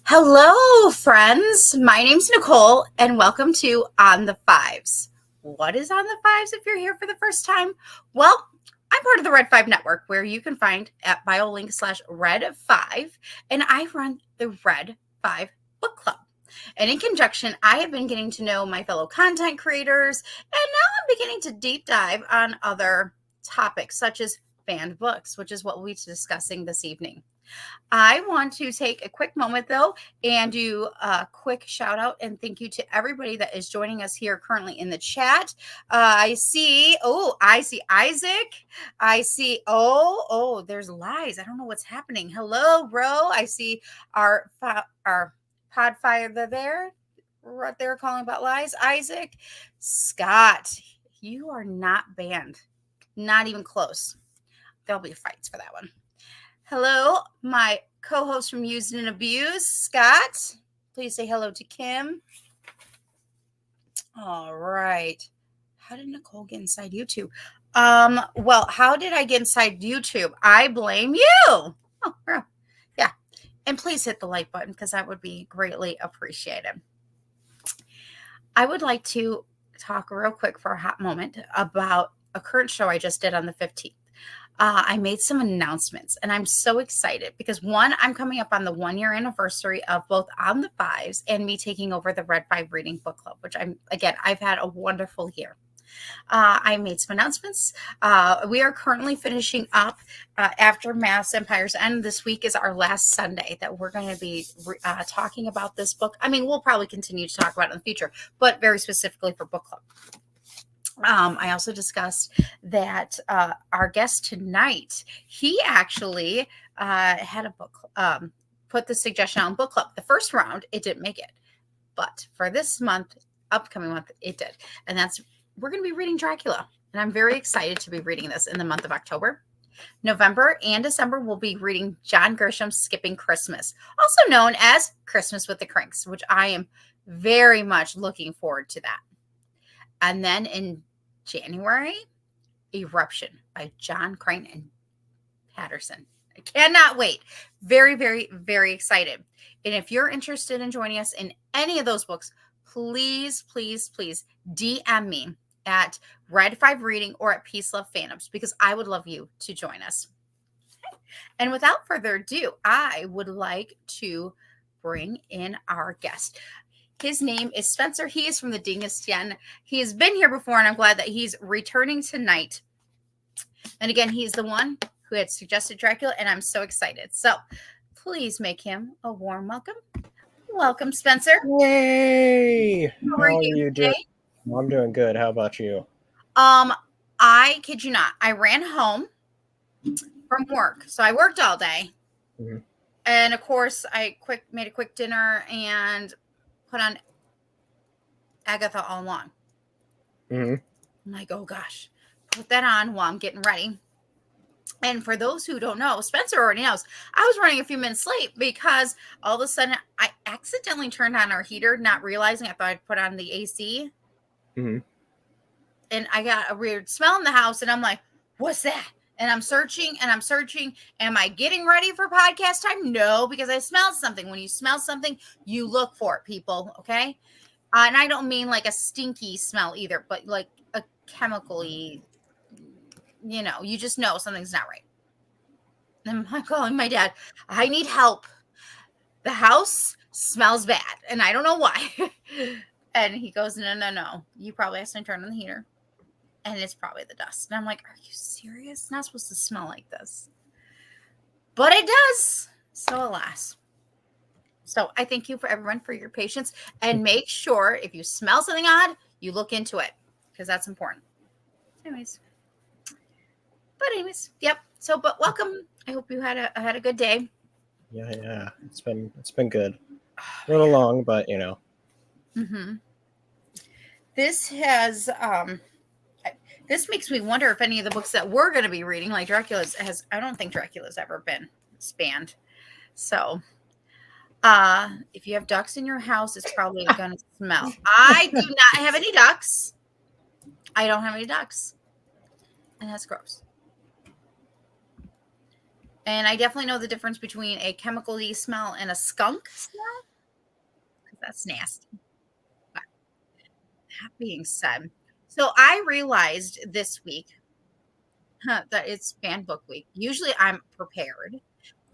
Hello, friends. My name's Nicole, and welcome to On the Fives. What is On the Fives if you're here for the first time? Well, I'm part of the Red5 network, where you can find at biolink/Red5, and I run the Red5 book club. And in conjunction, I have been getting to know my fellow content creators, and now I'm beginning to deep dive on other topics, such as banned books, which is what we'll be discussing this evening. I want to take a quick moment, though, and do a quick shout out and thank you to everybody that is joining us here currently in the chat. I see Isaac. I see, there's Lies. I don't know what's happening. Hello, bro. I see our Podfire there, right there calling about Lies. Isaac, Scott, you are not banned. Not even close. There'll be fights for that one. Hello, my co-host from Used and Abused, Scott. Please say hello to Kim. All right. How did Nicole get inside YouTube? Well, how did I get inside YouTube? I blame you. Oh, yeah. And please hit the like button because that would be greatly appreciated. I would like to talk real quick for a hot moment about a current show I just did on the 15th. I made some announcements, and I'm so excited because, one, I'm coming up on the 1-year anniversary of both On the Fives and me taking over the Red5 Reading Book Club, which I've had a wonderful year. I made some announcements. We are currently finishing up after Mass Empire's End. This week is our last Sunday that we're going to be talking about this book. I mean, we'll probably continue to talk about it in the future, but very specifically for book club. I also discussed that our guest tonight, he actually had a book, put the suggestion on book club. The first round, it didn't make it. But for this month, upcoming month, it did. And we're going to be reading Dracula. And I'm very excited to be reading this in the month of October. November and December, we'll be reading John Grisham's Skipping Christmas, also known as Christmas with the Cranks, which I am very much looking forward to that. And then in January, Eruption by John Crane and Patterson. I cannot wait. Very, very, very excited. And if you're interested in joining us in any of those books, please, please, please DM me at Red5 Reading or at Peace Love Phantoms because I would love you to join us. And without further ado, I would like to bring in our guest. His name is Spencer. He is from the Dingustian. He has been here before, and I'm glad that he's returning tonight. And again, he's the one who had suggested Dracula, and I'm so excited. So please make him a warm welcome. Welcome, Spencer. Yay! How are you doing? I'm doing good. How about you? I kid you not. I ran home from work. So I worked all day. Mm-hmm. And of course, I made a quick dinner and put on Agatha all along. Mm-hmm. I'm like, oh gosh, put that on while I'm getting ready. And for those who don't know, Spencer already knows, I was running a few minutes late because all of a sudden I accidentally turned on our heater, not realizing I thought I'd put on the AC. Mm-hmm. And I got a weird smell in the house and I'm like, what's that? And I'm searching. Am I getting ready for podcast time? No, because I smelled something. When you smell something, you look for it, people. Okay. And I don't mean like a stinky smell either, but like a chemically, you just know something's not right. And I'm calling my dad. I need help. The house smells bad. And I don't know why. And he goes, no. You probably have to turn on the heater. And it's probably the dust. And I'm like, are you serious? It's not supposed to smell like this. But it does. So alas. So I thank you for everyone for your patience. And make sure if you smell something odd, you look into it. Because that's important. Anyways. Yep. So, but welcome. I hope you had a good day. Yeah. It's been good. A little long, but Mm-hmm. This has this makes me wonder if any of the books that we're going to be reading, like Dracula's, I don't think Dracula's ever been spanned. So, if you have ducks in your house, it's probably going to smell. I do not have any ducks. I don't have any ducks. And that's gross. And I definitely know the difference between a chemical-y smell and a skunk smell, because that's nasty. But that being said, so I realized this week that it's fan book week. Usually I'm prepared.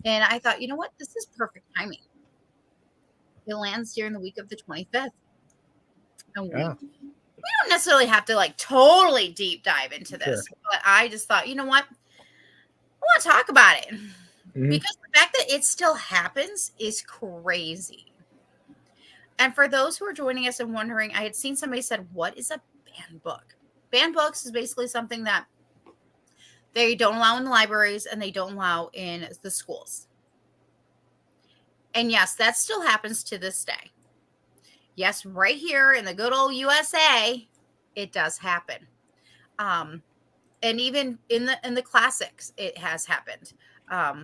And I thought, you know what? This is perfect timing. It lands during the week of the 25th. And Yeah, we don't necessarily have to like totally deep dive into sure. this, but I just thought, you know what? I want to talk about it Hmm. because the fact that it still happens is crazy. And for those who are joining us and wondering, I had seen somebody said, what is a banned book? Banned books is basically something that they don't allow in the libraries and they don't allow in the schools. And yes, that still happens to this day. Yes, right here in the good old USA, it does happen. And even in the classics, it has happened,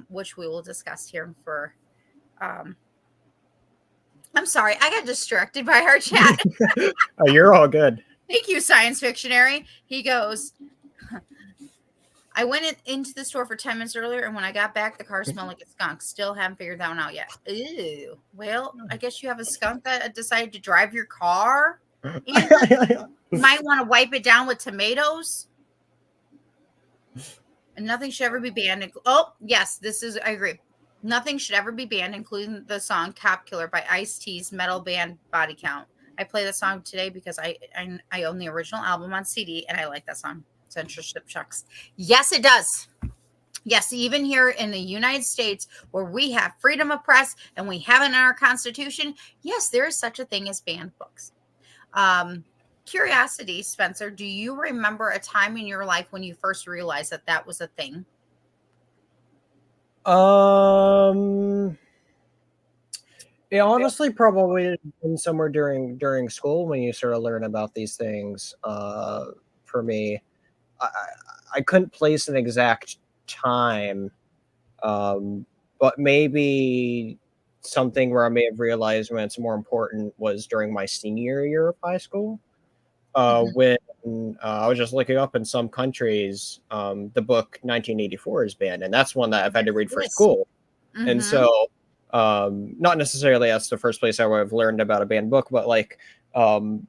which we will discuss here for. I'm sorry, I got distracted by our chat. Oh, you're all good. Thank you, Science Fictionary. He goes, I went into the store for 10 minutes earlier, and when I got back, the car smelled like a skunk. Still haven't figured that one out yet. Ew. Well, I guess you have a skunk that decided to drive your car. Andy, you might want to wipe it down with tomatoes. And nothing should ever be banned. Oh, yes, this is, I agree. Nothing should ever be banned, including the song Cop Killer by Ice-T's metal band Body Count. I play the song today because I own the original album on CD, and I like that song. Censorship chucks. Yes, it does. Yes, even here in the United States, where we have freedom of press and we have it in our Constitution, yes, there is such a thing as banned books. Curiosity, Spencer, do you remember a time in your life when you first realized that that was a thing? It honestly probably been somewhere during school when you sort of learn about these things. For me, I, I couldn't place an exact time, but maybe something where I may have realized when it's more important was during my senior year of high school. Mhm. When I was just looking up in some countries, the book 1984 is banned, and that's one that I've had to read for Yes. school. And Mhm. so, not necessarily that's the first place I would have learned about a banned book, but like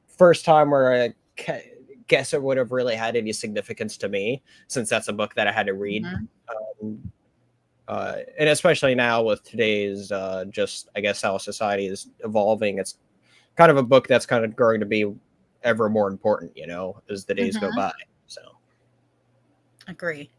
first time where guess it would have really had any significance to me, since that's a book that I had to read. Mhm. Um, and especially now with today's just I guess how society is evolving, it's kind of a book that's kind of growing to be ever more important, as the days go Mhm. by. So, Agree.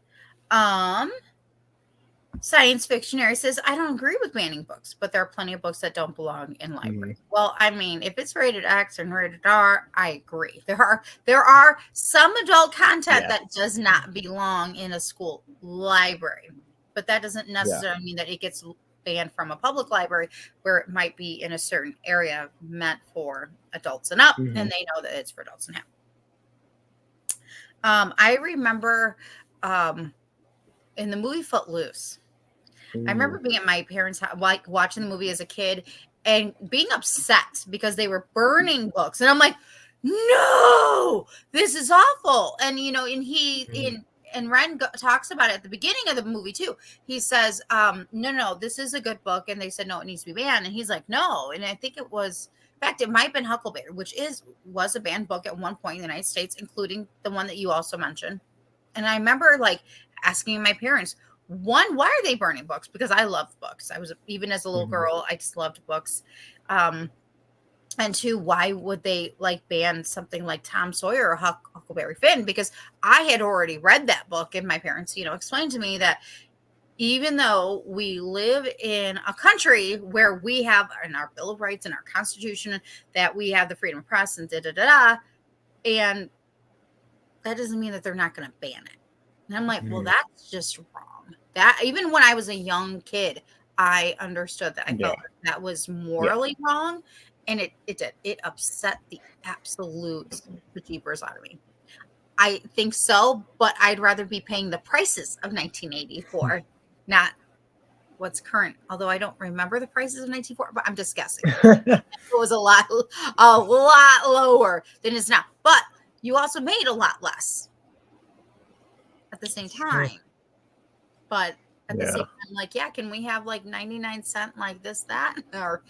Science Fictionary says, I don't agree with banning books, but there are plenty of books that don't belong in mhm. libraries. Well, I mean, if it's rated X and rated R, I agree. There are some adult content Yeah, that does not belong in a school library, but that doesn't yeah. necessarily mean that it gets banned from a public library where it might be in a certain area meant for adults and up, Hmm. and they know that it's for adults and up. I remember in the movie Footloose. I Mm. remember being at my parents' house, like watching the movie as a kid and being upset because they were burning books. And I'm like, no, this is awful. And, and Mm. and Ren talks about it at the beginning of the movie too. He says, no, this is a good book. And they said, no, it needs to be banned. And he's like, no. And I think it was, in fact, it might have been Huckleberry, which was a banned book at one point in the United States, including the one that you also mentioned. And I remember like asking my parents, one, why are they burning books? Because I loved books. I was, even as a little Mhm. girl, I just loved books. Um, and two, why would they like ban something like Tom Sawyer or Huckleberry Finn? Because I had already read that book, and my parents, explained to me that even though we live in a country where we have in our Bill of Rights and our Constitution that we have the freedom of press and da da da da, and that doesn't mean that they're not going to ban it. And I'm like, well, Mhm. that's just wrong. That even when I was a young kid, I understood that. I Yeah, felt that was yeah. morally wrong, and it did. It upset the absolute bejeepers out of me. I think so, but I'd rather be paying the prices of 1984, not what's current. Although I don't remember the prices of 1984, but I'm just guessing. It was a lot lower than it's now. But you also made a lot less at the same Sure. time. But at the same Yeah. time, I'm like, yeah, can we have like 99 cent, like this, that, or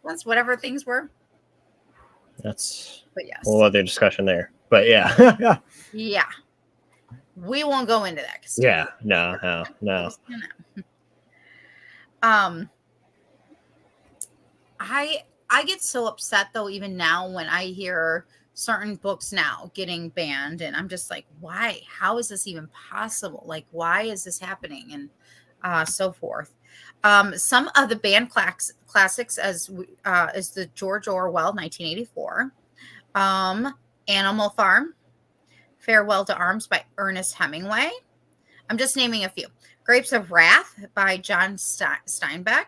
that's whatever things were. That's But a whole yes, other discussion there. But yeah. yeah, we won't go into that because Yeah. No, no, no. um, I get so upset though, even now when I hear certain books now getting banned, and I'm just like, why? How is this even possible? Like, why is this happening? And so forth. Some of the banned classics is the George Orwell 1984, um, Animal Farm, Farewell to Arms by Ernest Hemingway. I'm just naming a few. Grapes of Wrath by John Steinbeck.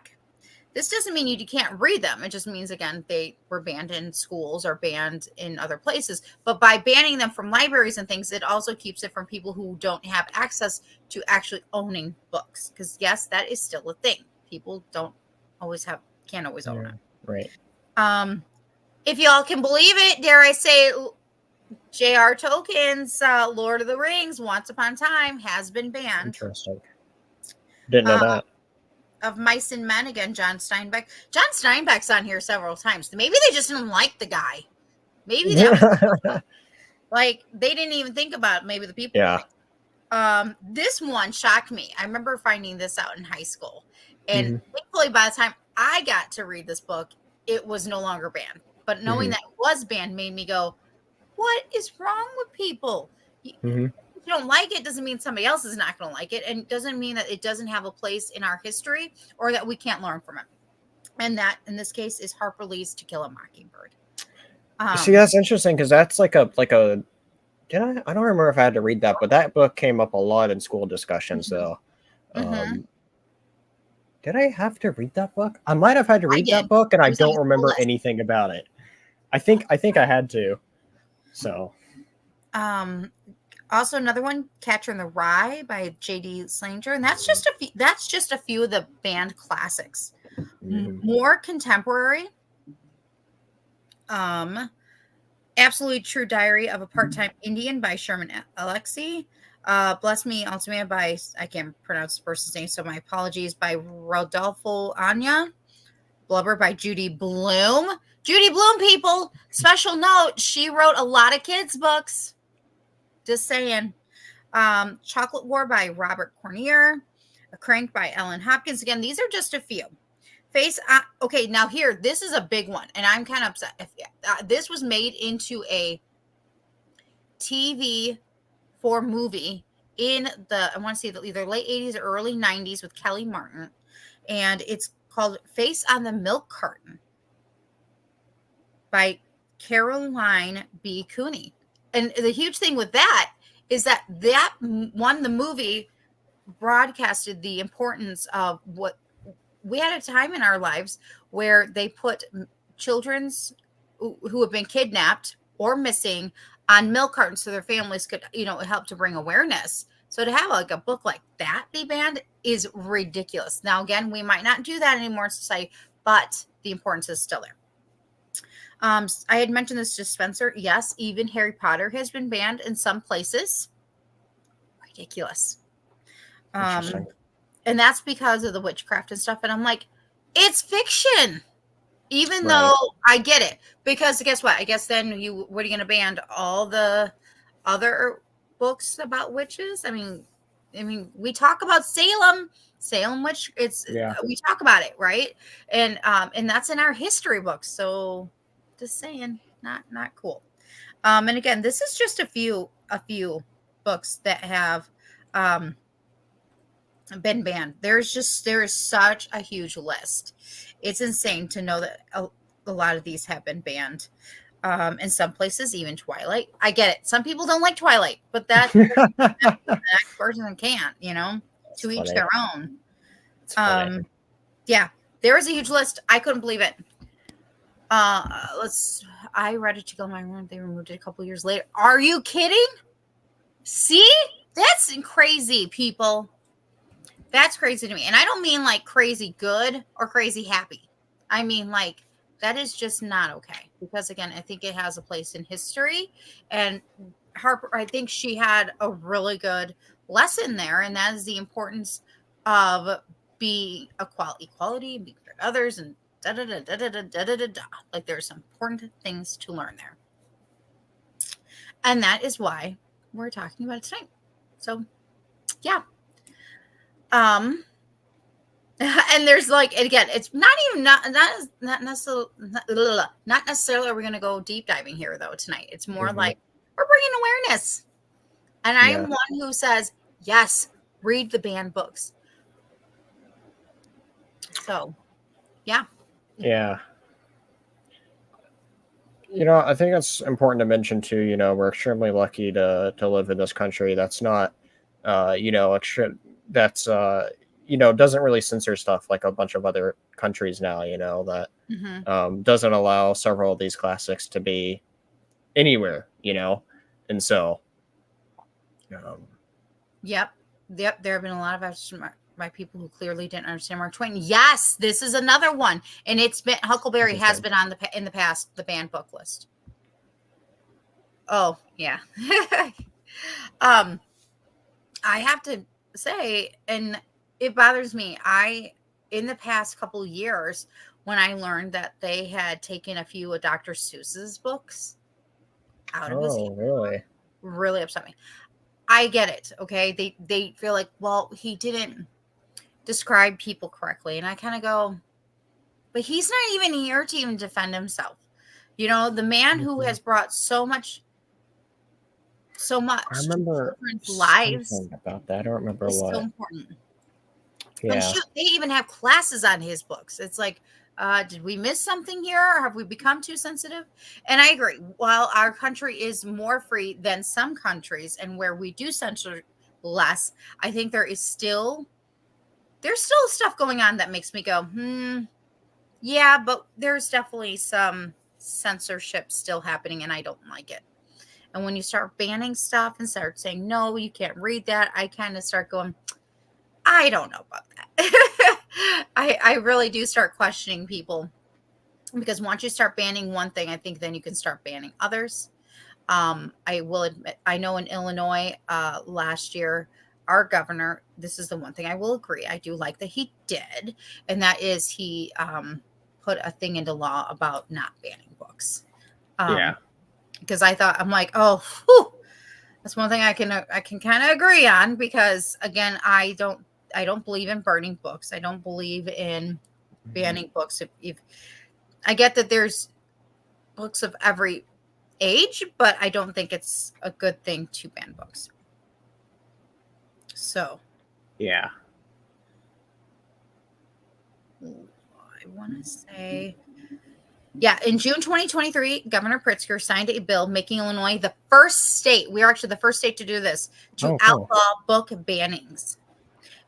This doesn't mean you can't read them. It just means, again, they were banned in schools or banned in other places. But by banning them from libraries and things, it also keeps it from people who don't have access to actually owning books. Because, yes, that is still a thing. People can't always own Yeah, it. right. If y'all can believe it, dare I say, J.R. Tolkien's Lord of the Rings, Once Upon a Time, has been banned. Interesting. Didn't know Uh, that. of Mice and Men, again, John Steinbeck. John Steinbeck's on here several times. Maybe they just didn't like the guy. Maybe that was like they didn't even think about maybe the people. Yeah. This one shocked me. I remember finding this out in high school, and Mm-hmm. thankfully, by the time I got to read this book, it was no longer banned. But knowing that it was banned made me go, "What is wrong with people?" Mm-hmm. You don't like it doesn't mean somebody else is not going to like it, and doesn't mean that it doesn't have a place in our history or that we can't learn from it. And that in this case is Harper Lee's To Kill a Mockingbird. See, that's interesting because that's like a did I don't remember if I had to read that, but that book came up a lot in school discussions though. Did I have to read that book? I might have had to I read that did. book and It I was on don't the school remember list. anything about it. I think I had to. So Also another one, Catcher in the Rye by J.D. Salinger, and that's just a few of the band classics. More contemporary. Absolutely True Diary of a Part-Time Indian by Sherman Alexie. Bless Me Ultimate by, I can't pronounce the person's name, so my apologies, by Rodolfo Anya. Blubber by Judy Bloom. Judy Bloom, people, special note, she wrote a lot of kids' books. Just saying. Chocolate War by Robert Cornier. A Crank by Ellen Hopkins. Again, these are just a few. Okay, now here, this is a big one, and I'm kind of upset. This was made into a TV for movie in the, I want to say either late 80s or early 90s with Kelly Martin, and it's called Face on the Milk Carton by Caroline B. Cooney. And the huge thing with that is that won the movie, broadcasted the importance of what we had a time in our lives where they put children's who have been kidnapped or missing on milk cartons so their families could, help to bring awareness. So to have like a book like that be banned is ridiculous. Now, again, we might not do that anymore in society, but the importance is still there. I had mentioned this to Spencer. Yes, even Harry Potter has been banned in some places. Ridiculous. interesting. And that's because of the witchcraft and stuff. And I'm like, it's fiction. Even Right. though I get it. Because guess what? I guess then what are you going to ban all the other books about witches? I mean, we talk about Salem witch. We talk about it, right? And that's in our history books. So just saying, not cool. And again, this is just a few books that have been banned. There is such a huge list. It's insane to know that a lot of these have been banned. In some places, even Twilight. I get it. Some people don't like Twilight, but that person can't, to each their own. Yeah, there is a huge list. I couldn't believe it. I read it to go my room. They removed it a couple years later. Are you kidding? See? That's crazy, people. That's crazy to me. And I don't mean like crazy good or crazy happy. I mean like that is just not okay. Because again, I think it has a place in history. And Harper, I think she had a really good lesson there. And that is the importance of being equality and being fair to others and da da da da da da da da da da. Like there's some important things to learn there. And that is why we're talking about it tonight. So yeah. And there's like, again, it's not even not necessarily not necessarily we're gonna go deep diving here though tonight. It's more like we're bringing awareness. And I am Yeah. one who says, yes, read the banned books. So yeah. Yeah. I think it's important to mention too. We're extremely lucky to live in this country that's not, that's doesn't really censor stuff like a bunch of other countries now. That Mm-hmm. doesn't allow several of these classics to be anywhere. And so, um, Yep. Yep. There have been a lot of actions by people who clearly didn't understand Mark Twain. Yes, this is another one. And it's been Huckleberry has been on in the past, the banned book list. Oh, yeah. I have to say, and it bothers me. In the past couple of years, when I learned that they had taken a few of Dr. Seuss's books out of his really? really upset me. I get it. Okay. They feel like, well, he didn't describe people correctly. And I kind of go, but he's not even here to even defend himself. The man who has brought so much I remember to children's lives something about that. I don't remember is so what. important. And Yeah. shoot, they even have classes on his books. It's like, did we miss something here? Or have we become too sensitive? And I agree. While our country is more free than some countries and where we do censor less, I think there's still stuff going on that makes me go, yeah, but there's definitely some censorship still happening and I don't like it. And when you start banning stuff and start saying, no, you can't read that, I kind of start going, I don't know about that. I really do start questioning people because once you start banning one thing, I think then you can start banning others. I will admit, I know in Illinois last year, our governor, this is the one thing I will agree, I do like that he did, and that is he put a thing into law about not banning books. Yeah. Because I'm like, oh, whew, that's one thing I can kind of agree on because again, I don't believe in burning books. I don't believe in banning books. If I get that there's books of every age, but I don't think it's a good thing to ban books. So, Yeah. I want to say, yeah, in June 2023, Governor Pritzker signed a bill making Illinois the first state, we are actually the first state to do this, to Oh, cool. outlaw book bannings,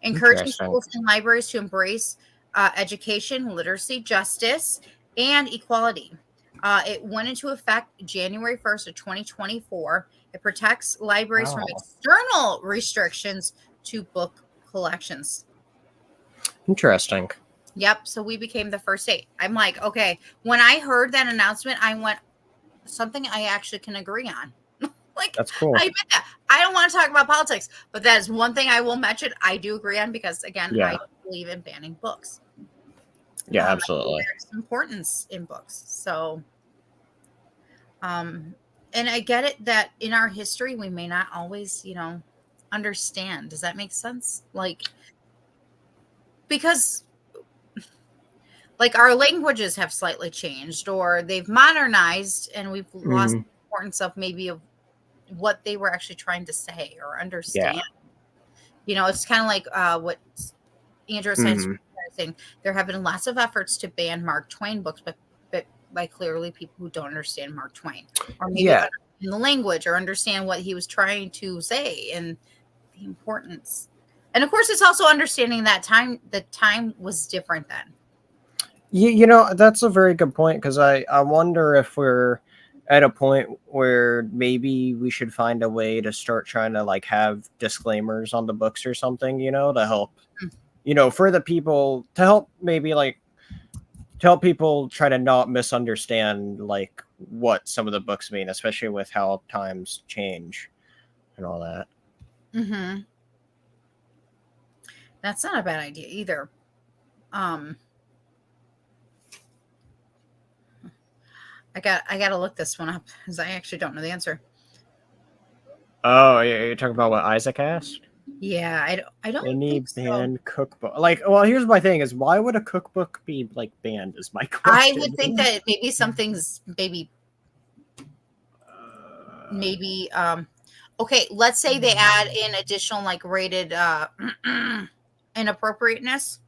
encouraging schools and libraries to embrace education, literacy, justice, and equality. It went into effect January 1st of 2024. It protects libraries from external restrictions to book collections. Interesting. Yep. So we became the first state. I'm like, okay. When I heard that announcement, I went, something I actually can agree on. Like, That's cool. I admit that. I don't want to talk about politics, but that is one thing I will mention I do agree on because, again, I don't believe in banning books. Yeah, absolutely. There's importance in books. So, and I get it that in our history, we may not always, understand. Does that make sense? Like, because like our languages have slightly changed or they've modernized and we've lost the importance of maybe of what they were actually trying to say or understand. It's kind of like what Andrew was saying. There have been lots of efforts to ban Mark Twain books, but by clearly people who don't understand Mark Twain or maybe understand the language or understand what he was trying to say and the importance. And of course, it's also understanding that the time was different then. That's a very good point because I wonder if we're at a point where maybe we should find a way to start trying to like have disclaimers on the books or something, to help, for the people to help maybe like to help people try to not misunderstand like what some of the books mean, especially with how times change and all that. Mm-hmm. That's not a bad idea either. I got to look this one up because I actually don't know the answer. Oh, you're talking about what Isaac asked? Yeah, I don't Any think so. banned cookbook? Like, well, here's my thing: is why would a cookbook be like banned? Is my I question. would think that maybe something's maybe okay, let's say they add in additional like rated inappropriateness,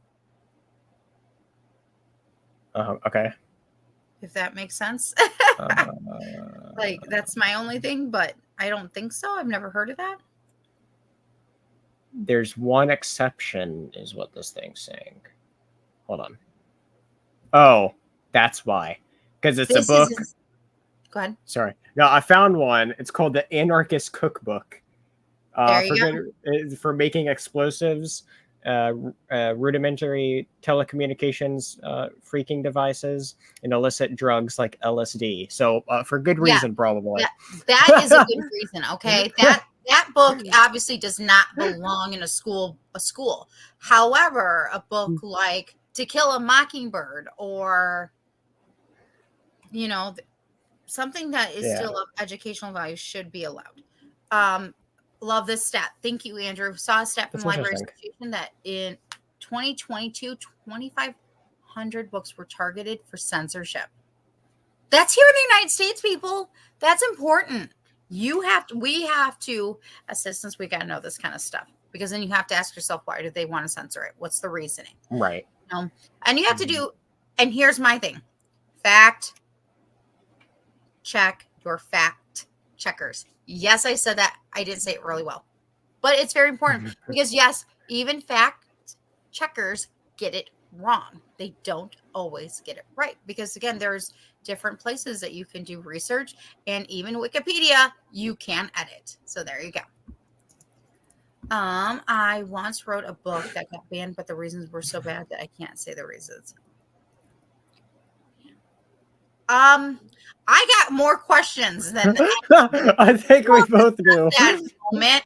Okay. if that makes sense. Uh, Like that's my only thing, but I don't think so. I've never heard of that. there's one exception, is what this thing's saying. Hold on. Oh, that's why. Because it's a This book. is go ahead. Sorry. No, I found one. It's called the Anarchist Cookbook. There For you go. good, for making explosives, rudimentary telecommunications, freaking devices, and illicit drugs like LSD. So for good Yeah. reason, probably. Yeah. That is a good reason, okay? That book obviously does not belong in a school. However, a book like To Kill a Mockingbird or something that is Yeah. still of educational value should be allowed. Um, love this stat. Thank you, Andrew. Saw a stat from That's the Library interesting. Association that in 2022, 2,500 books were targeted for censorship. That's here in the United States, people. That's important. We have to, assistants, we got to know this kind of stuff because then you have to ask yourself, why do they want to censor it? What's the reasoning? Right. And you have to do, and here's my thing, fact check your fact checkers. Yes, I said that. I didn't say it really well, but it's very important because yes, even fact checkers get it wrong. They don't always get it right because again, there's different places that you can do research and even Wikipedia you can edit. So there you go. I once wrote a book that got banned, but the reasons were so bad that I can't say the reasons. I got more questions than I think we both do. that moment.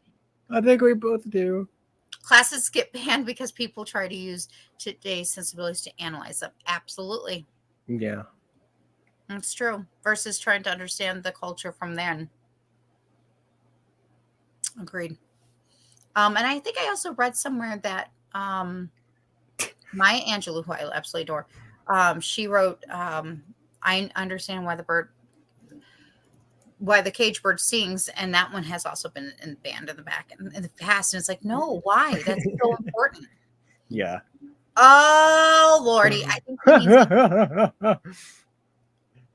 I think we both do. Classes get banned because people try to use today's sensibilities to analyze them. Absolutely. Yeah. That's true. Versus trying to understand the culture from then. Agreed. And I think I also read somewhere that Maya Angelou, who I absolutely adore, she wrote, I understand why the cage bird sings, and that one has also been banned in the back in the past. And it's like, no, why? That's so important. Yeah. Oh Lordy, I think we need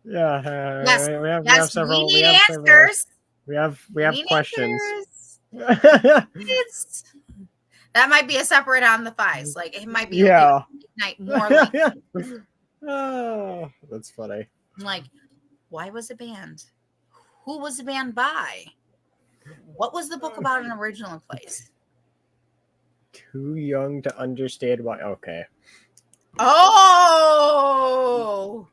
Yeah. yes, We have yes, several. we need answers. We have questions. It's, that might be a separate on the fives. Like it might be Yeah. night more like Oh, that's funny. like why was it banned? Who was it banned by? What was the book about in original place? Too young to understand why. Okay. Oh,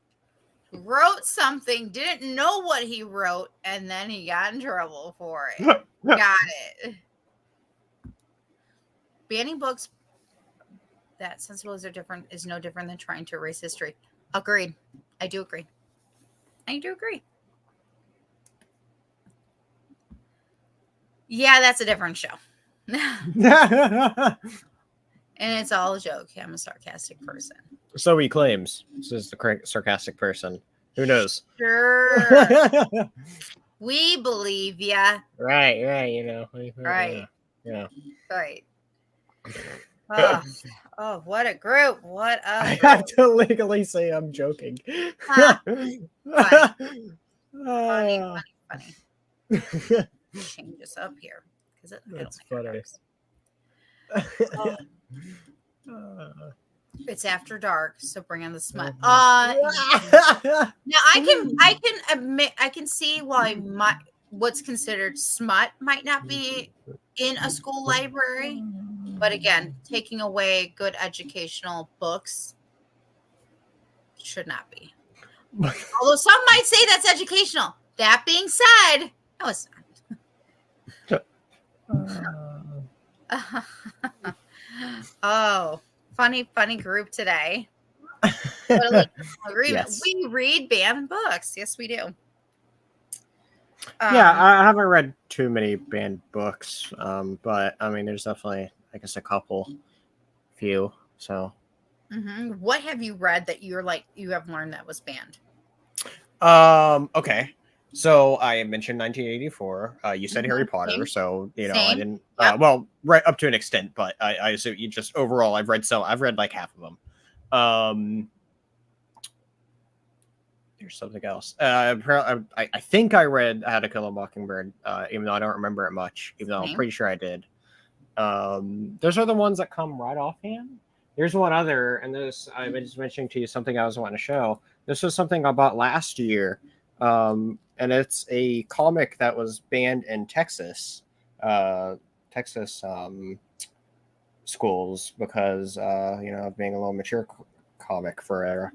wrote something, didn't know what he wrote, and then he got in trouble for it. Got it. Banning books that sensibilities are different is no different than trying to erase history. Agreed. I do agree. Yeah, that's a different show. And it's all a joke. I'm a sarcastic person. So he claims. This is the sarcastic person. Who knows? Sure. We believe ya. Right. You know. Right. Yeah. Right. Oh, what a group. What a I group. have to legally say I'm joking. Huh. Funny. Change this up here because That's funny. It's after dark, so bring on the smut. Now I can admit, I can see why what's considered smut might not be in a school library, but again, taking away good educational books should not be. Although some might say that's educational. That being said, no, it's not. Oh, funny group today. Totally agreement. Yes. We read banned books. Yes, we do. Yeah, Um, I haven't read too many banned books, but I mean, there's definitely, I guess, a few. So, what have you read that you're like you have learned that was banned? okay. So I mentioned 1984. You said Harry Potter, Same, so I same. didn't. Yep. Well, right up to an extent, but I assume you just overall. I've read like half of them. There's something else. I think I read How to Kill a Mockingbird, even though I don't remember it much, even though I'm Same. pretty sure I did. Those are the ones that come right offhand. There's one other, and this I was just mentioning to you something I was wanting to show. This was something I bought last year, and it's a comic that was banned in Texas, Texas schools because of being a little mature comic for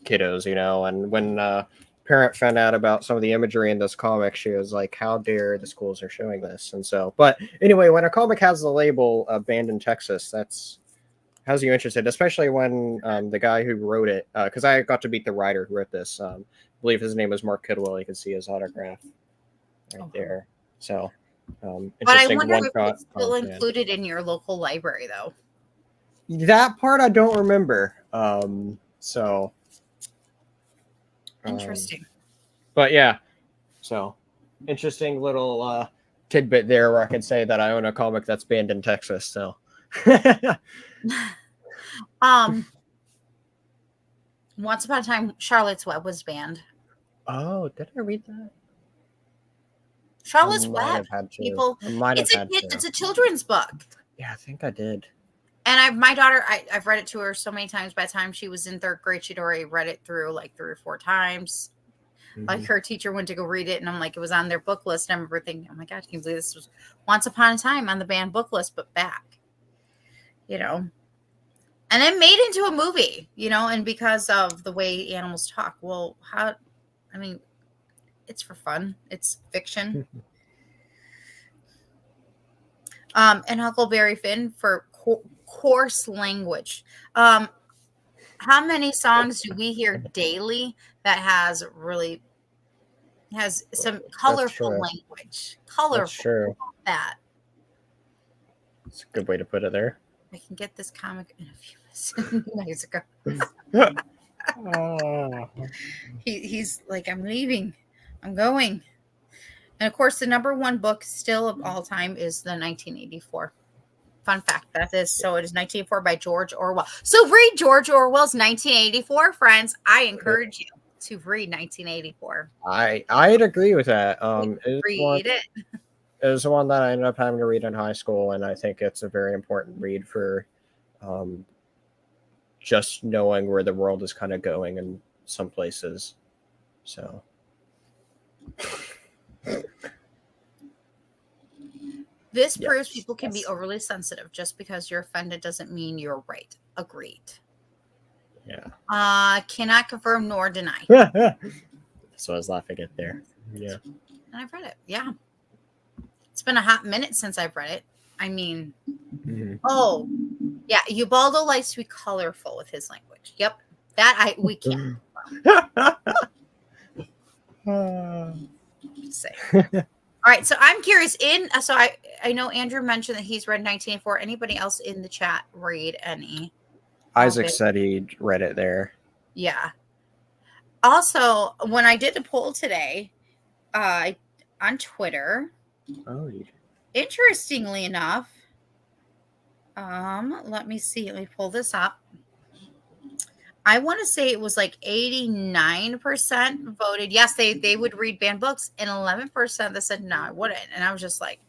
kiddos, and when parent found out about some of the imagery in this comic, she was like, how dare the schools are showing this? And so, but anyway, when a comic has the label banned in Texas, that's has you interested, especially when the guy who wrote it, because I got to meet the writer who wrote this. I believe his name is Mark Kidwell. You can see his autograph right Oh. there. So But I interesting wonder one if shot it's still comic fan. included in your local library, though. That part I don't remember. So Interesting. but yeah, so interesting little tidbit there where I can say that I own a comic that's banned in Texas. So um, Once Upon a Time, Charlotte's Web was banned. oh, did I read that? I Charlotte's might Web, have had to. people. I might have had It's to. a children's book. Yeah, I think I did. And my daughter, I've read it to her so many times. By the time she was in third grade, she'd already read it through like 3 or 4 times. Like her teacher went to go read it, and I'm like, it was on their book list. And I remember thinking, oh my God, can you believe this was Once Upon a Time on the banned book list, but back, And then made into a movie, and because of the way animals talk. Well, I mean, it's for fun. It's fiction. And Huckleberry Finn for coarse language. How many songs do we hear daily that has some That's colorful true. language? That's Colorful. true. That It's a good way to put it there. I can get this comic in a few minutes. Ago. He's like, I'm leaving. I'm going. And of course, the number one book still of all time is the 1984. Fun fact, that is so. It is 1984 by George Orwell. So read George Orwell's 1984, friends. I encourage you to read 1984. I'd agree with that. Read it. It was the one that I ended up having to read in high school, and I think it's a very important read for just knowing where the world is kind of going in some places. So. This proves people can be overly sensitive. Just because you're offended doesn't mean you're right. Agreed. Yeah. Cannot confirm nor deny. So I was laughing at there. Yeah. And I've read it. Yeah. It's been a hot minute since I've read it. I mean, oh, yeah. Ubaldo likes to be colorful with his language. Yep. We can't. Say. All right, so I'm curious. So I know Andrew mentioned that he's read 1984. Anybody else in the chat read any? Isaac said he read it there. Yeah. Also, when I did the poll today, on Twitter. Oh. Interestingly enough, let me see. Let me pull this up. I want to say it was like 89% voted. Yes, they would read banned books, and 11% that said no, I wouldn't. And I was just like,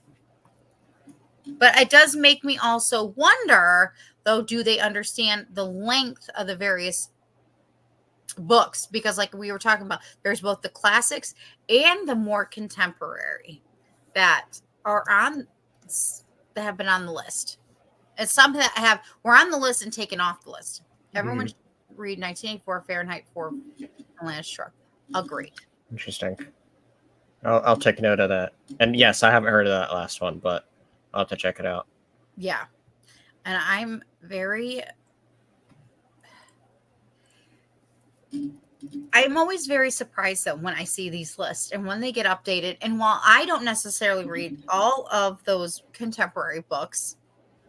but it does make me also wonder, though, do they understand the length of the various books? Because like we were talking about, there's both the classics and the more contemporary that have been on the list. And some that were on the list and taken off the list. Everyone should read 1984 Fahrenheit 4 Land Struck. Agreed. Interesting. I'll take note of that. And yes, I haven't heard of that last one, but I'll have to check it out. Yeah. And I'm always very surprised though when I see these lists and when they get updated. And while I don't necessarily read all of those contemporary books,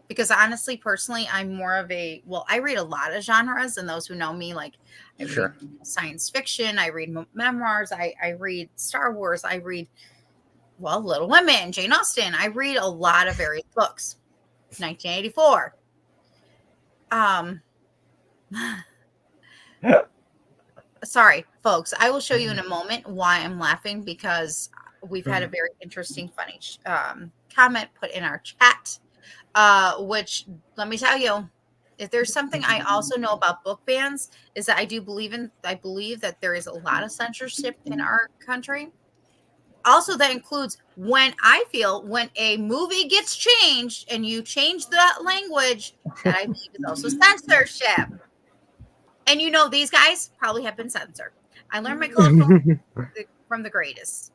because honestly, personally, I'm more of I read a lot of genres, and those who know me, like I read Sure. science fiction, I read memoirs, I read Star Wars, I read, Little Women, Jane Austen. I read a lot of various books. 1984. Um, sorry, folks. I will show you in a moment why I'm laughing, because we've had a very interesting, funny comment put in our chat. Which, let me tell you, if there's something I also know about book bans, is that I believe that there is a lot of censorship in our country. Also, that includes when a movie gets changed and you change the language, that I believe is also censorship. And these guys probably have been censored. I learned my color from the greats.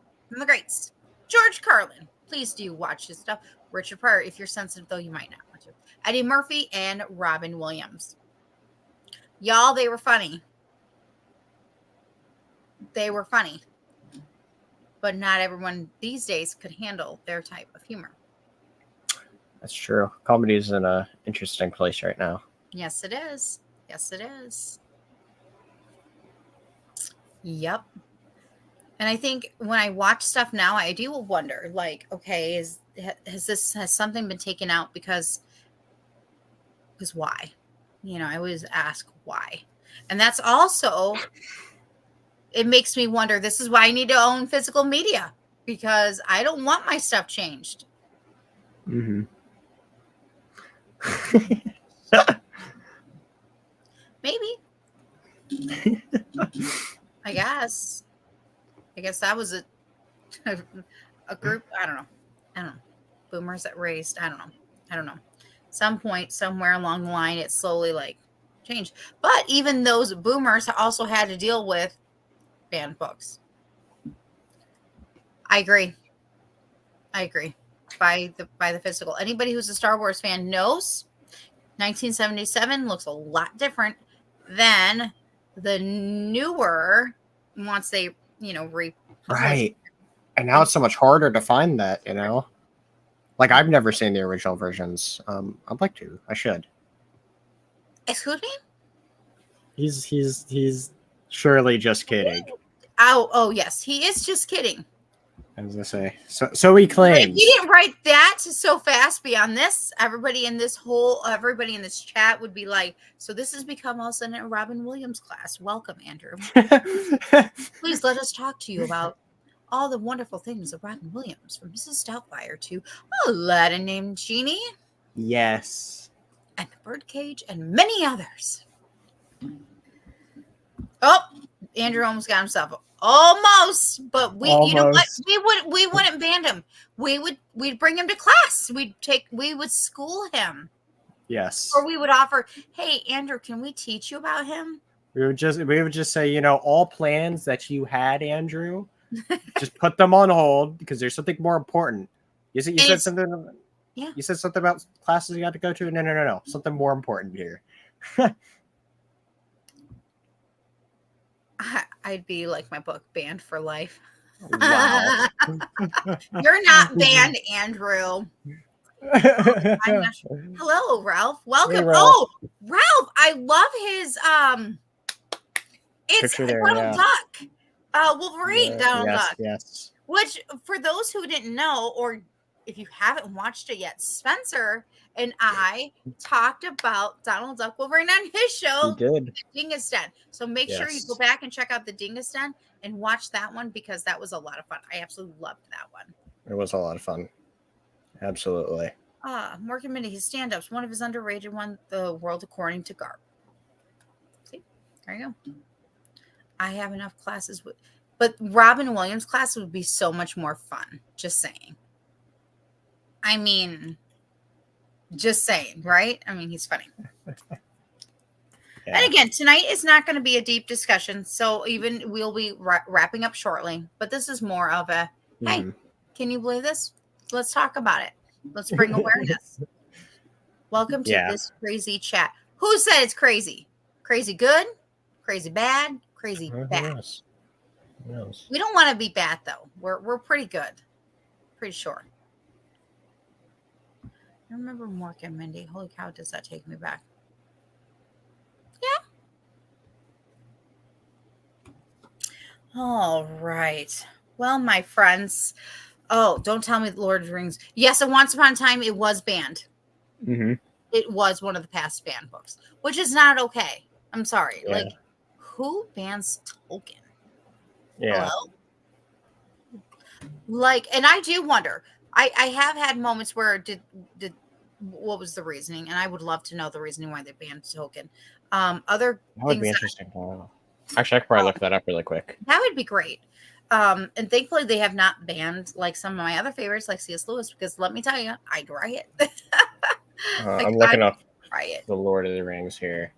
George Carlin, please do watch his stuff. Richard Pryor, if you're sensitive though, you might not want to. Eddie Murphy and Robin Williams. Y'all, they were funny. They were funny. But not everyone these days could handle their type of humor. That's true. Comedy is in an interesting place right now. Yes, it is. Yes, it is. Yep. And I think when I watch stuff now, I do wonder, like, okay, has something been taken out because why? I always ask why. And that's also, it makes me wonder, this is why I need to own physical media, because I don't want my stuff changed. Mm-hmm. Maybe. I guess that was a group. I don't know. Boomers that raised. I don't know. Some point somewhere along the line, it slowly changed. But even those boomers also had to deal with banned books. I agree. By the physical. Anybody who's a Star Wars fan knows 1977 looks a lot different than the newer, once they republish. Right. And now it's so much harder to find that, Like, I've never seen the original versions. I'd like to. I should. Excuse me? He's surely just kidding. Oh yes, he is just kidding. I was gonna say. So he claims. But if he didn't write that so fast beyond this, everybody in this chat would be like, so this has become all of a sudden a Robin Williams class. Welcome, Andrew. Please let us talk to you about all the wonderful things of Robin Williams, from Mrs. Doubtfire to Aladdin named Genie. Yes. And the Birdcage and many others. Oh, Andrew almost got himself. Almost, but you know what? We wouldn't ban him. We'd bring him to class. We would school him. Yes. Or we would offer, hey, Andrew, can we teach you about him? We would just say, all plans that you had, Andrew, just put them on hold because there's something more important. You said something. Yeah. You said something about classes you got to go to. No. Something more important here. I'd be like my book, banned for life. Wow. You're not banned, Andrew. Hello, Ralph. Welcome. Hey, Ralph. Oh, Ralph, I love his it's Donald Duck. Wolverine, Donald Duck. Yes. Which, for those who didn't know, or if you haven't watched it yet, Spencer and I talked about Donald Duck Wolverine on his show, The Dingus Den. So make sure you go back and check out the Dingus Den and watch that one, because that was a lot of fun. I absolutely loved that one. It was a lot of fun. Absolutely. Morgan Minnie, his stand-ups, one of his underrated one, The World According to Garp. See, there you go. I have enough classes but Robin Williams class would be so much more fun. Just saying. I mean, just saying, right? I mean, he's funny. Yeah. And again, tonight is not going to be a deep discussion, so we'll be wrapping up shortly. But this is more of a, hey, can you believe this? Let's talk about it. Let's bring awareness. Welcome to Yeah. this crazy chat. Who said it's crazy? Crazy good? Crazy bad? Crazy Who bad. knows? Who knows? We don't want to be bad though. We're pretty good. Pretty sure. I remember Mork and Mindy. Holy cow, does that take me back? Yeah. All right. Well, my friends. Oh, don't tell me Lord of the Rings. Yes, and Once Upon a Time it was banned. Mm-hmm. It was one of the past banned books, which is not okay. I'm sorry. Yeah. Like, who bans Tolkien? Yeah. Hello? Like, and I do wonder. I have had moments where did what was the reasoning? And I would love to know the reasoning why they banned Tolkien. Other That would be things that, interesting. Actually, I could probably look that up really quick. that would be great. And thankfully they have not banned like some of my other favorites, like C.S. Lewis, because let me tell you, I'd riot. Like I'm I looking up riot. the Lord of the Rings here.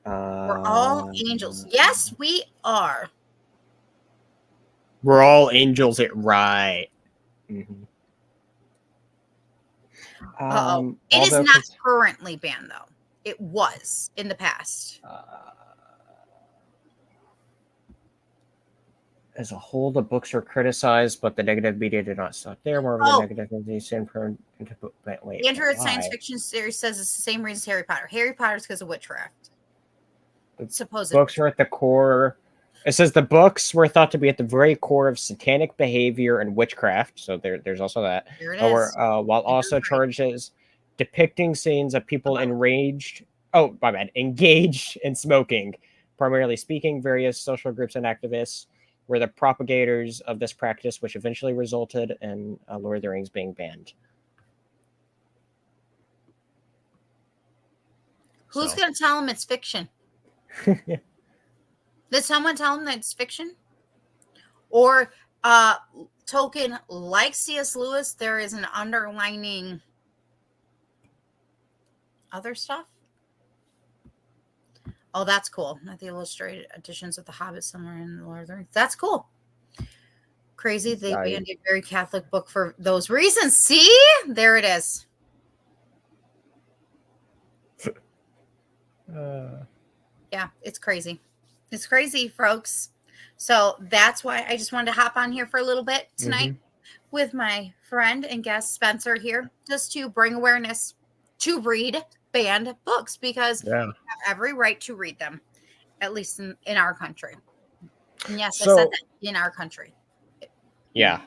We're all angels. Yes, we are. We're all angels. Right. Mm-hmm. Uh-oh. It is Although not currently banned though. It was in the past. as a whole, the books were criticized, but the negative media did not stop there. More of the negative media soon turned into wait. Andrew, Why? science fiction series says it's the same reason as Harry Potter. Harry Potter's because of witchcraft. Supposedly. Books were at the core. It says the books were thought to be at the very core of satanic behavior and witchcraft. So there's also that. There it is. While also charges depicting scenes of people enraged. Oh, my bad. Engaged in smoking, primarily speaking. Various social groups and activists were the propagators of this practice, which eventually resulted in Lord of the Rings being banned. Who's going to tell him it's fiction? Did someone tell him that it's fiction? Or Tolkien, like C.S. Lewis, there is an underlining other stuff? Oh, that's cool. Not the illustrated editions of The Hobbit somewhere in the Lord of the Rings. That's cool. Crazy. They banned a very Catholic book for those reasons. See? There it is. Yeah, it's crazy. It's crazy, folks. So that's why I just wanted to hop on here for a little bit tonight with my friend and guest Spencer here, just to bring awareness to read banned books, because we have every right to read them, at least in our country. And yes, I said that, in our country. Yeah.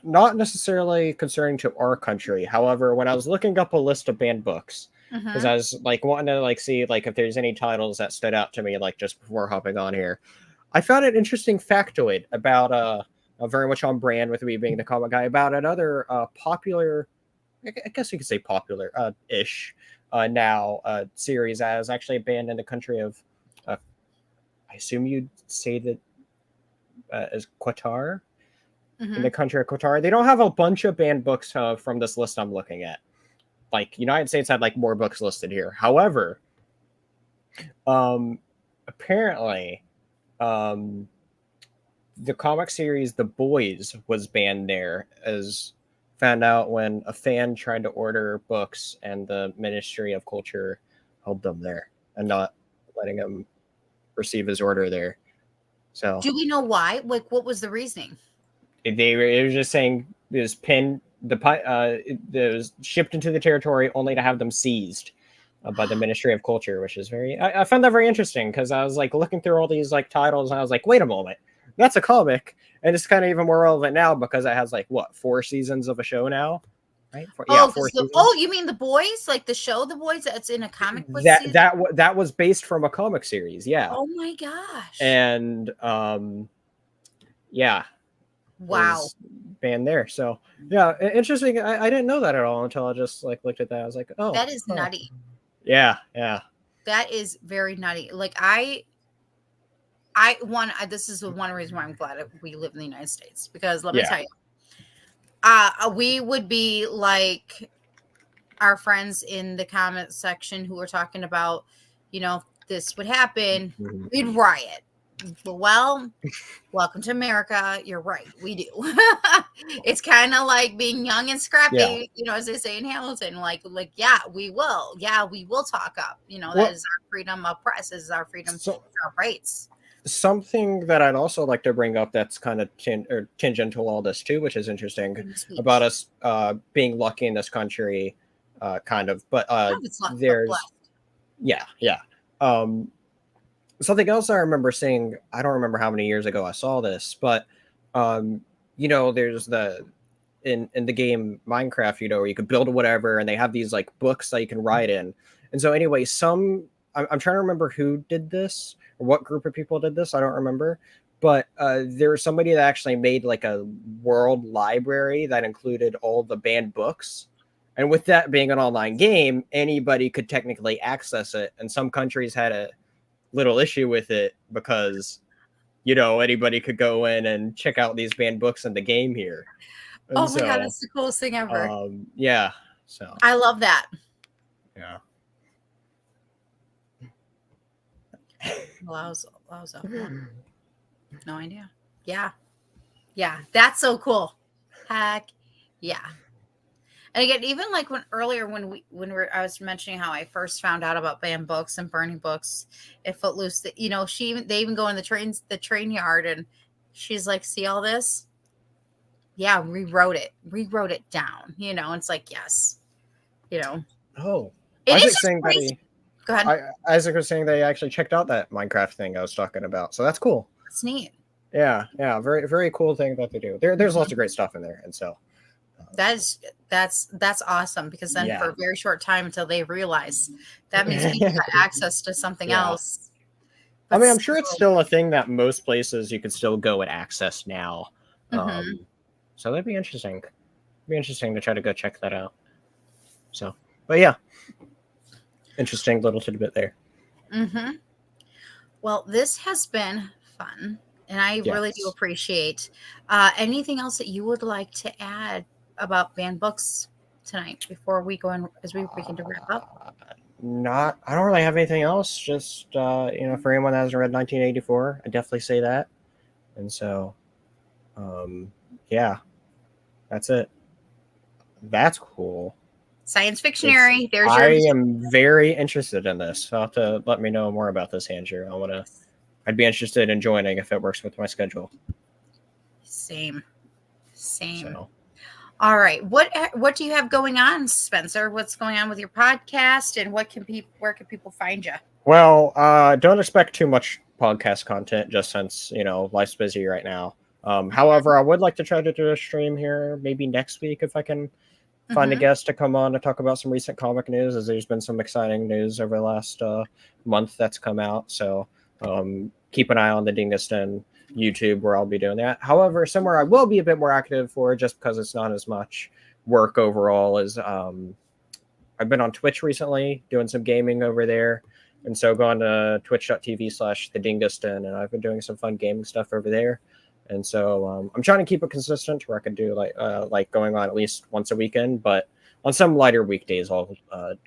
Not necessarily concerning to our country. However, when I was looking up a list of banned books, because I was like wanting to like see like if there's any titles that stood out to me like just before hopping on here, I found an interesting factoid about very much on brand with me being the comic guy, about another popular, I guess you could say popular ish now series that is actually banned in the country of I assume you'd say that as Qatar. In the country of Qatar. They don't have a bunch of banned books from this list I'm looking at. Like United States had like more books listed here. However, apparently, the comic series The Boys was banned there, as found out when a fan tried to order books and the Ministry of Culture held them there and not letting him receive his order there. So, do we know why? Like, what was the reasoning? It was just saying it was pinned. It was shipped into the territory only to have them seized by the Ministry of Culture, which is I found that very interesting, because I was like looking through all these like titles and I was like, wait a moment, that's a comic, and it's kind of even more relevant now because it has like 4 seasons of a show now, right? 4 seasons. You mean The Boys, like the show The Boys that's in a comic book? That was based from a comic series, yeah. Oh my gosh! And yeah. Wow. Banned there. So yeah, interesting. I didn't know that at all until I just like looked at that. I was like, oh, that is nutty. Yeah. That is very nutty. Like this is one reason why I'm glad we live in the United States, because let me tell you, we would be like our friends in the comment section who were talking about, this would happen. We'd riot. Well, welcome to America. You're right. We do. It's kind of like being young and Yeah. scrappy, as they say in Hamilton. Yeah, we will. Yeah, we will talk up. That Well, is our freedom of press. Is our freedom, so our rights. something that I'd also like to bring up that's kind of tangential to all this too, which is interesting Freedom of about speech. us being lucky in this country, kind of. But Not it's luck, but there's blessed. yeah. Um, Something else I remember seeing. I don't remember how many years ago I saw this, but um, there's in the game Minecraft, where you could build whatever, and they have these like books that you can write in. And so anyway, I'm trying to remember who did this or what group of people did this. I don't remember, but there was somebody that actually made like a world library that included all the banned books. And with that being an online game, anybody could technically access it. And some countries had a little issue with it because anybody could go in and check out these banned books in the game here. And Oh my God, so that's the coolest thing ever. yeah. So I love that. yeah. Allows no idea. Yeah. Yeah. That's so cool. Heck yeah. And again, even like I was mentioning how I first found out about banned books and burning books at Footloose, that they even go in the train yard, and she's like, see all this? Yeah, rewrote it down. It's like, yes, you know, Oh, it is Isaac just saying that crazy. Go ahead. Isaac was saying that he actually checked out that Minecraft thing I was talking about. So that's cool. It's neat. Yeah, very very cool thing that they do. There's lots Mhm. of great stuff in there, and so That is that's awesome, because then for yeah. a very short time until they realize, that means people got access to something Yeah. else. I But mean, I'm sure it's still, still a thing that most places you could still go and access now. mhm. So that'd be interesting. Be interesting to try to go check that out. So, but yeah, interesting little tidbit there. Mm-hmm. Well, this has been fun, and I really do Yes. appreciate anything else that you would like to add about banned books tonight before we go in as we begin to wrap up. Not. I don't really have anything else. Just for anyone that hasn't read 1984, I definitely say that. And so, yeah, that's it. That's cool. Science It's. fictionary. There's I your am very interested in this. You'll have to let me know more about this, Andrew. I want to. I'd be interested in joining if it works with my schedule. same. So. All right. What do you have going on, Spencer? What's going on with your podcast, and where can people find you? Well, don't expect too much podcast content just since, life's busy right now. However, I would like to try to do a stream here maybe next week if I can find a Mm-hmm. guest to come on to talk about some recent comic news, as there's been some exciting news over the last month that's come out. So keep an eye on the Dingiston YouTube where I'll be doing that. However, somewhere I will be a bit more active for just because it's not as much work overall as I've been on Twitch recently doing some gaming over there. And so going to twitch.tv/the Dingiston, and I've been doing some fun gaming stuff over there. And so I'm trying to keep it consistent where I can do like going on at least once a weekend, but on some lighter weekdays I'll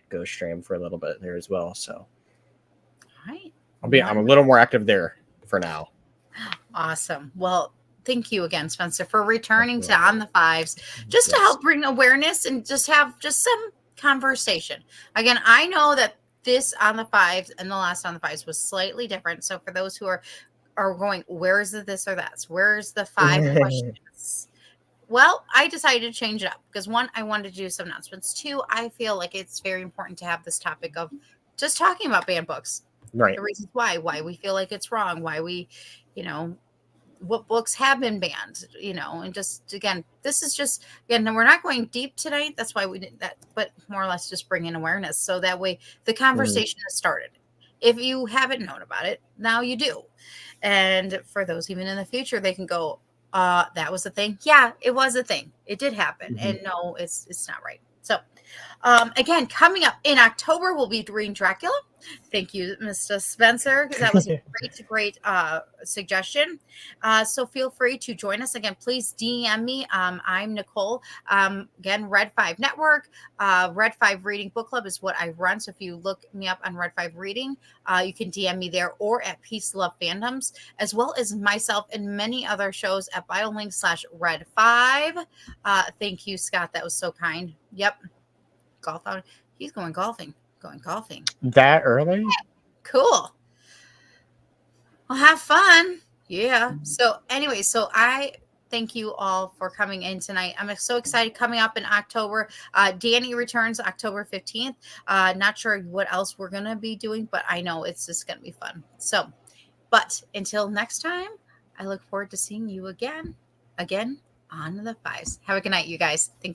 go stream for a little bit there as well. So All right. I'm a little more active there for now. Awesome. Well, thank you again, Spencer, for returning to On the Fives, just to Yes. help bring awareness and just have just some conversation. Again, I know that this On the Fives and the last On the Fives was slightly different. So for those who are going, where is the this or that? Where's the 5 questions? Well, I decided to change it up because one, I wanted to do some announcements. Two, I feel like it's very important to have this topic of just talking about banned books, Right. the reasons why we feel like it's wrong, why we, you know, what books have been banned, and just again, this is just again, we're not going deep tonight. That's why we did that, but more or less just bring in awareness so that way the conversation has started. If you haven't known about it, now you do. And for those even in the future, they can go, that was a thing. Yeah, it was a thing. It did happen. Mm-hmm. And no, it's not right. So Again, coming up in October, we'll be reading Dracula. Thank you, Mr. Spencer. That was a great suggestion. So feel free to join us again. Please DM me. I'm Nicole. Again, Red5 Network, Red5 Reading Book Club is what I run. So if you look me up on Red5 Reading, you can DM me there or at Peace Love Fandoms, as well as myself and many other shows at BioLink/Red5. Thank you, Scott. That was so kind. Yep. Golf out. He's going golfing. Going golfing. That early? Cool. Well, have fun. Yeah. So anyway, so I thank you all for coming in tonight. I'm so excited. Coming up in October, Danny returns October 15th. Not sure what else we're gonna be doing, but I know it's just gonna be fun. So, but until next time, I look forward to seeing you again on the fives. Have a good night, you guys. Thanks.